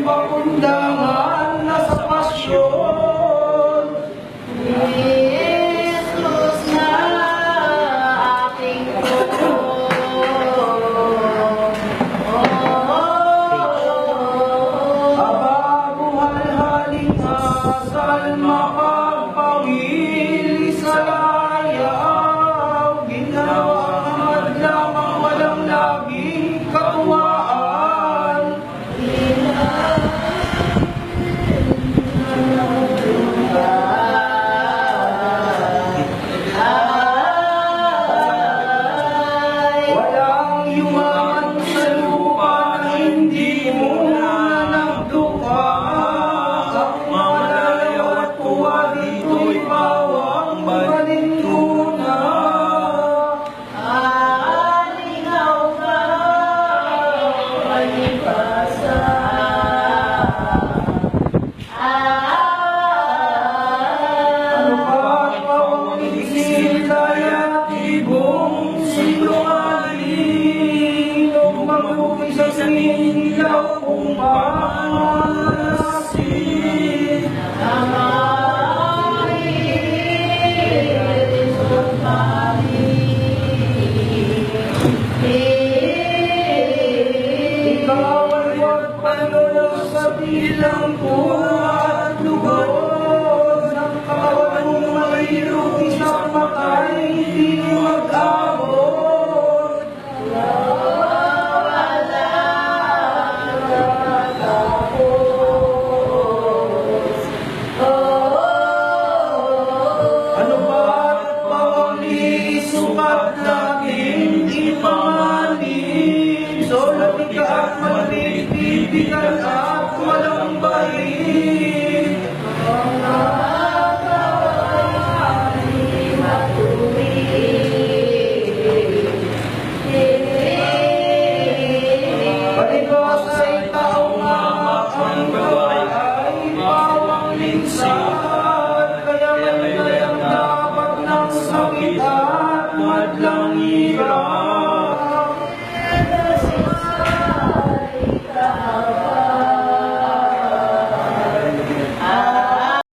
pakundangan na sa pasyon. Jesus na aking Panginoon. Aba, buhalhaling asal makapawili sa layaw, ginawang lamang walang laging katuwaan. Walang yumaman sa lupa na hindi mo na nagduka. Ang malayaw at tuwa dito'y pawang balintuna. Aalingaw ka, palibasa. Ano ba pawang isilay at ibong sinungaling? Lumaguloy sa sinilaw kung pangalasin. Ikaw ay huwag panalo sa bilang ko at lugod. Ng katawan mong mayroong isang matay, hindi mag-abot. Ano ba't bawang isukat natin ipamanin? Solati ka at maliit, bibigan at walang bahid.